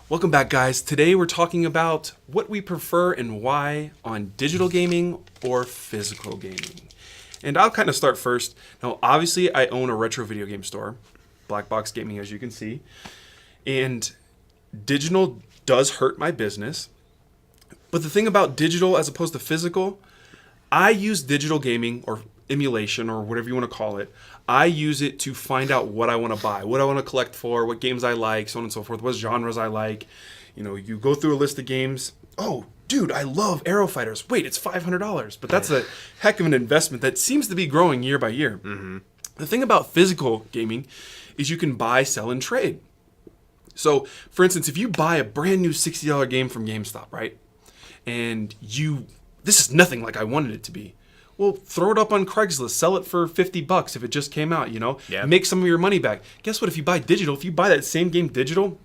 Welcome back, guys. Today we're talking about what we prefer and why on digital gaming or physical gaming. And I'll kind of start first. Now, obviously, I own a retro video game store, Black Box Gaming, as you can see. And digital does hurt my business. But the thing about digital as opposed to physical, I use digital gaming or emulation or whatever you want to call it. I use it to find out what I want to buy, what I want to collect for, what games I like, so on and so forth, what genres I like. You know, you go through a list of games. Oh, dude, I love Arrow Fighters. Wait, it's $500. But that's a heck of an investment that seems to be growing year by year. Mm-hmm. The thing about physical gaming is you can buy, sell, and trade. So, for instance, if you buy a brand new $60 game from GameStop, right? And this is nothing like I wanted it to be. Well, throw it up on Craigslist, sell it for $50 if it just came out, you know? Yep. Make some of your money back. Guess what? If you buy digital, if you buy that same game digital,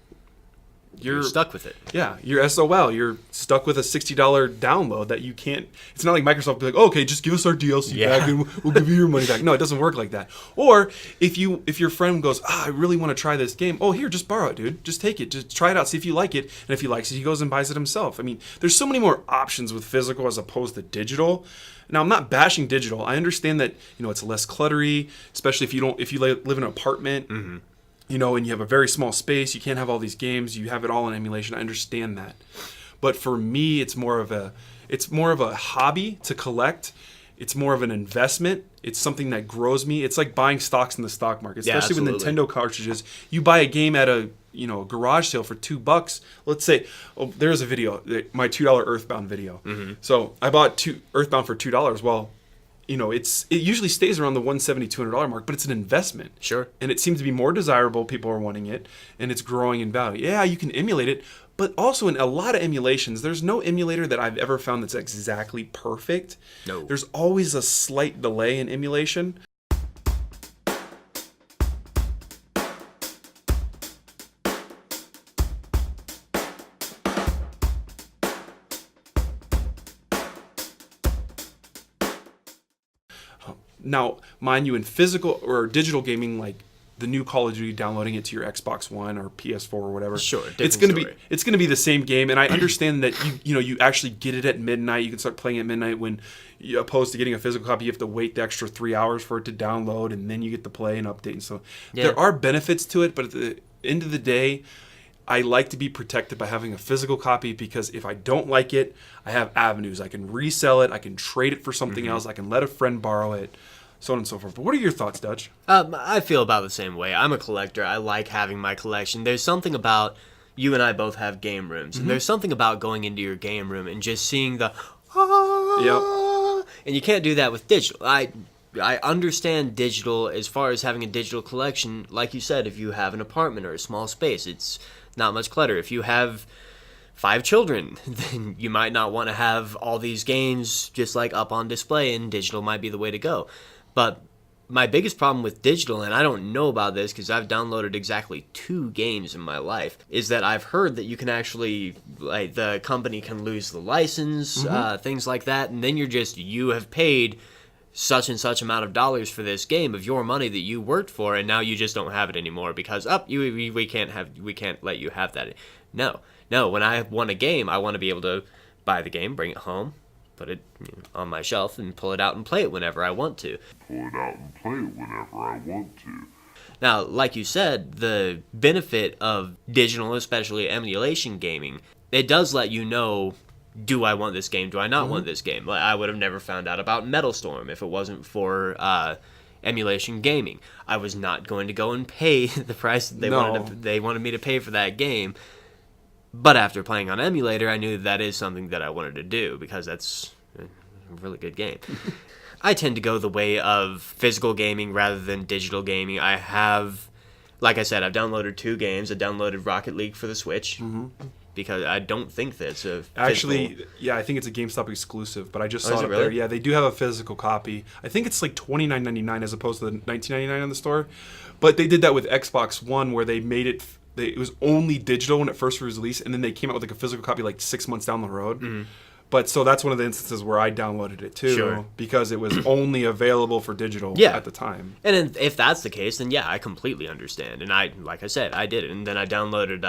you're stuck with it. Yeah, you're SOL. You're stuck with a $60 download that you can't. It's not like Microsoft will be like, oh, okay, just give us our DLC back and we'll give you your money back. No, it doesn't work like that. Or if your friend goes, I really want to try this game. Oh, here, just borrow it, dude. Just take it. Just try it out. See if you like it. And if he likes it, he goes and buys it himself. I mean, there's so many more options with physical as opposed to digital. Now, I'm not bashing digital. I understand that, it's less cluttery, especially if you live in an apartment. Mm-hmm. And you have a very small space, you can't have all these games, you have it all in emulation. I understand that. But for me, it's more of a hobby to collect. It's more of an investment. It's something that grows me. It's like buying stocks in the stock market, especially with Nintendo cartridges. You buy a game at a garage sale for $2. Let's say, there's a video, my $2 Earthbound video. Mm-hmm. So I bought Earthbound for $2. Well, it usually stays around the $170, $200 mark, but it's an investment. Sure. And it seems to be more desirable. People are wanting it, and it's growing in value. Yeah, you can emulate it, but also in a lot of emulations, there's no emulator that I've ever found that's exactly perfect. No. There's always a slight delay in emulation. Now, mind you, in physical or digital gaming, like the new Call of Duty, downloading it to your Xbox One or PS4 or whatever, sure, it's gonna be the same game. And I understand that you actually get it at midnight. You can start playing at midnight when, opposed to getting a physical copy, you have to wait the extra 3 hours for it to download, and then you get to play and update. And so there are benefits to it, but at the end of the day, I like to be protected by having a physical copy, because if I don't like it, I have avenues. I can resell it. I can trade it for something else. I can let a friend borrow it, so on and so forth. But what are your thoughts, Dutch? I feel about the same way. I'm a collector. I like having my collection. There's something about, you and I both have game rooms, and there's something about going into your game room and just seeing the and you can't do that with digital. I understand digital as far as having a digital collection. Like you said, if you have an apartment or a small space, it's not much clutter. If you have 5 children, then you might not want to have all these games just like up on display, and digital might be the way to go. But my biggest problem with digital, and I don't know about this because I've downloaded exactly 2 games in my life, is that I've heard that you can actually, like, the company can lose the license, things like that, and then you have paid such and such amount of dollars for this game of your money that you worked for, and now you just don't have it anymore because we can't let you have that. No. When I want a game, I want to be able to buy the game, bring it home, put it on my shelf, and pull it out and play it whenever I want to. Now, like you said, the benefit of digital, especially emulation gaming, it does let you know, do I want this game? Do I not want this game? Like, I would have never found out about Metal Storm if it wasn't for emulation gaming. I was not going to go and pay the price that they wanted me to pay for that game. But after playing on emulator, I knew that is something that I wanted to do, because that's a really good game. I tend to go the way of physical gaming rather than digital gaming. I have, like I said, I've downloaded 2 games. I downloaded Rocket League for the Switch. Because I don't think that's a physical. Actually, yeah, I think it's a GameStop exclusive, but I just saw it there. Yeah, they do have a physical copy. I think it's like $29.99 as opposed to the $19.99 on the store. But they did that with Xbox One, where they made it, it was only digital when it first was released, and then they came out with like a physical copy like 6 months down the road. But so that's one of the instances where I downloaded it too, because it was only available for digital at the time. And if that's the case, then yeah, I completely understand. And like I said, I did it, and then I downloaded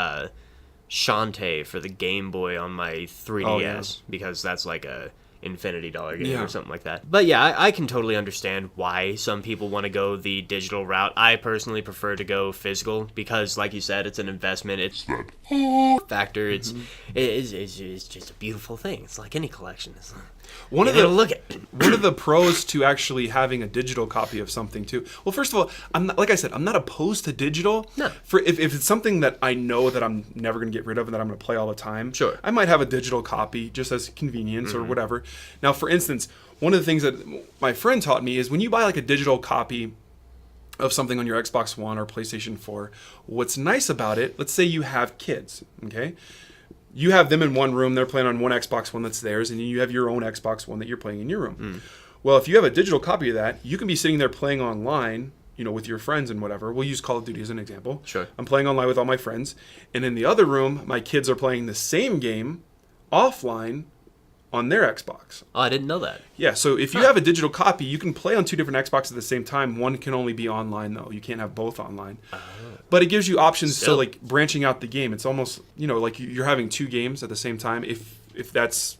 Shantae for the Game Boy on my 3DS Oh, yeah. because that's like a infinity dollar game Yeah. or something like that. But yeah, I can totally understand why some people want to go the digital route. I personally prefer to go physical because, like you said, it's an investment. It's that factor. It's just a beautiful thing. It's like any collection. It's One of you the gotta look at one of the pros to actually having a digital copy of something too. Well, first of all, I'm not, like I said, I'm not opposed to digital. No. For if it's something that I know that I'm never going to get rid of and that I'm going to play all the time. Sure. I might have a digital copy just as convenience or whatever. Now, for instance, one of the things that my friend taught me is when you buy like a digital copy of something on your Xbox One or PlayStation 4, what's nice about it, let's say you have kids, okay? You have them in one room, they're playing on one Xbox One that's theirs, and you have your own Xbox One that you're playing in your room. Well, if you have a digital copy of that, you can be sitting there playing online, with your friends and whatever. We'll use Call of Duty as an example. Sure. I'm playing online with all my friends, and in the other room, my kids are playing the same game offline on their Xbox. Oh, I didn't know that. Yeah, so if you have a digital copy, you can play on two different Xboxes at the same time. One can only be online, though. You can't have both online. But it gives you options to, Still. like, branching out the game. It's almost, like you're having two games at the same time if that's,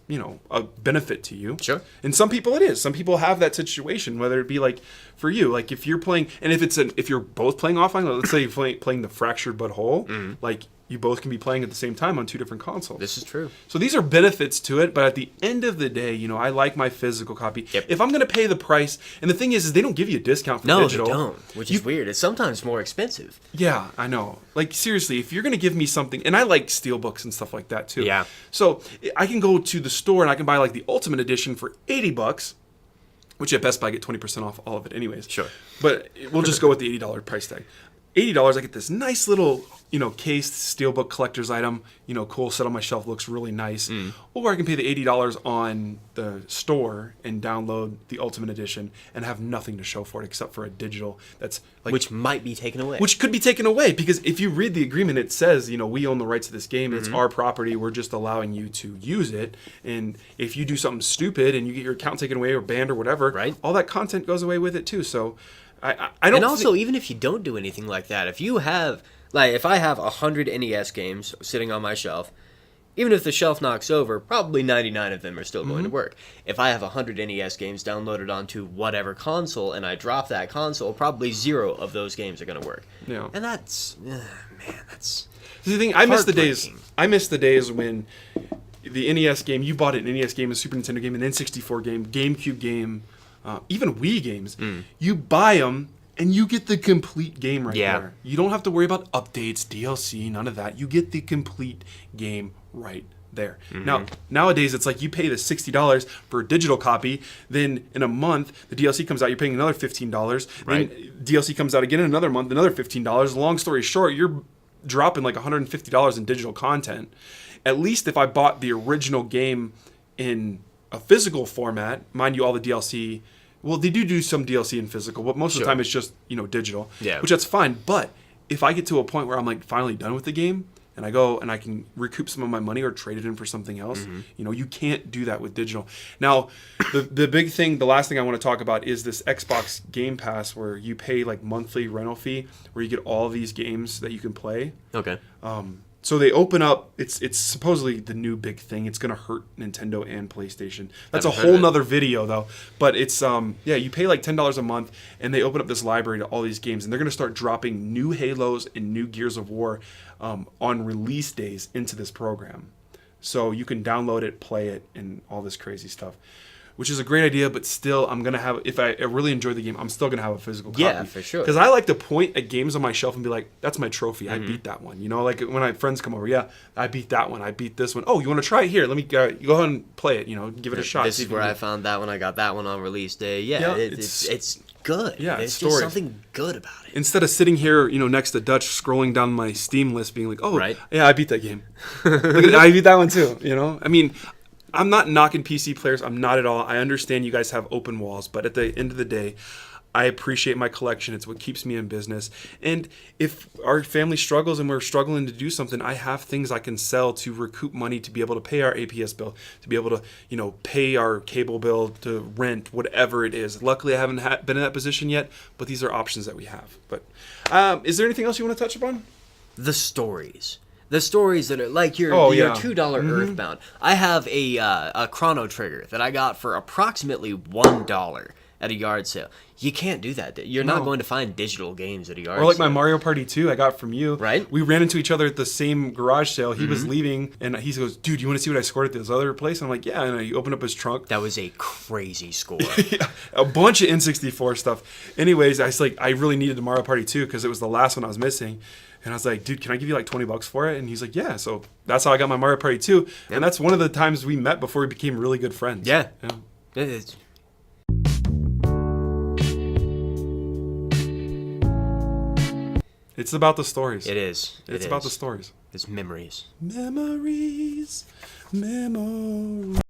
a benefit to you. Sure. And some people it is. Some people have that situation, whether it be, like, for you. Like, if you're playing, and if you're both playing offline, let's say you're playing the Fractured But Whole, like, you both can be playing at the same time on two different consoles. This is true. So these are benefits to it, but at the end of the day, I like my physical copy. Yep. If I'm going to pay the price, and the thing is they don't give you a discount for No, digital. they don't, which is weird. It's sometimes more expensive. Yeah, I know. Like, seriously, if you're going to give me something, and I like steelbooks and stuff like that too. Yeah. So I can go to the store and I can buy like the Ultimate Edition for $80, which at Best Buy I get 20% off all of it anyways. Sure. But we'll just go with the $80 price tag. $80, I get this nice little, cased steelbook collector's item. Cool, set on my shelf, looks really nice. Or I can pay the $80 on the store and download the Ultimate Edition and have nothing to show for it except for a digital that's like... Which might be taken away. Which could be taken away because if you read the agreement, it says, we own the rights to this game. It's our property. We're just allowing you to use it. And if you do something stupid and you get your account taken away or banned or whatever, Right. all that content goes away with it too. So I don't. And also, even if you don't do anything like that, if you have, like, if I have 100 NES games sitting on my shelf, even if the shelf knocks over, probably 99 of them are still going to work. If I have 100 NES games downloaded onto whatever console and I drop that console, probably 0 of those games are going to work. Yeah. And that's, that's... The thing I miss the days. heartbreaking. I miss the days when the NES game, you bought an NES game, a Super Nintendo game, an N64 game, GameCube game, even Wii games. You buy them and you get the complete game right Yeah. there. You don't have to worry about updates, DLC, none of that. You get the complete game right there. Now, nowadays it's like you pay the $60 for a digital copy, then in a month the DLC comes out, you're paying another $15. Right. Then DLC comes out again in another month, another $15. Long story short, you're dropping like $150 in digital content. At least if I bought the original game in a physical format, mind you, all the DLC, well, they do some DLC in physical, but most of the Sure. time it's just, digital, Yeah. which that's fine. But if I get to a point where I'm like finally done with the game and I go and I can recoup some of my money or trade it in for something else, you can't do that with digital. Now, the big thing, the last thing I want to talk about is this Xbox Game Pass where you pay like monthly rental fee where you get all these games that you can play. Okay. So they open up. It's supposedly the new big thing. It's gonna hurt Nintendo and PlayStation. That's a Haven't heard whole of it. nother video though. But it's you pay like $10 a month, and they open up this library to all these games, and they're gonna start dropping new Halos and new Gears of War on release days into this program. So you can download it, play it, and all this crazy stuff. Which is a great idea, but still, I'm gonna have. If I really enjoy the game, I'm still gonna have a physical copy. Yeah, for sure. Because I like to point at games on my shelf and be like, "That's my trophy. I beat that one." Like when my friends come over, yeah, I beat that one. I beat this one. Oh, you want to try it? Here, let me go ahead and play it. Give it a shot. This is where I found that one. I got that one on release day. Yeah, Yeah, it's good. Yeah, There's it's just stories. something good about it. Instead of sitting here, next to Dutch, scrolling down my Steam list, being like, "Oh, Right. yeah, I beat that game. I beat that one too." I mean, I'm not knocking PC players. I'm not at all. I understand you guys have open walls, but at the end of the day, I appreciate my collection. It's what keeps me in business. And if our family struggles and we're struggling to do something, I have things I can sell to recoup money to be able to pay our APS bill, to be able to, pay our cable bill, to rent, whatever it is. Luckily, I haven't been in that position yet, but these are options that we have. But is there anything else you want to touch upon? The stories. The stories that are like your $2 Earthbound. I have a Chrono Trigger that I got for approximately $1 at a yard sale. You can't do that. You're not going to find digital games at a yard sale. Or like my Mario Party 2 I got from you. Right. We ran into each other at the same garage sale. He was leaving, and he goes, dude, you want to see what I scored at this other place? And I'm like, yeah. And I opened up his trunk. That was a crazy score. Yeah, a bunch of N64 stuff. Anyways, I really needed the Mario Party 2 because it was the last one I was missing. And I was like, dude, can I give you like $20 for it? And he's like, yeah. So that's how I got my Mario Party 2. Yep. And that's one of the times we met before we became really good friends. Yeah. It's about the stories. It is. It's about the stories. It's memories. Memories. Memories.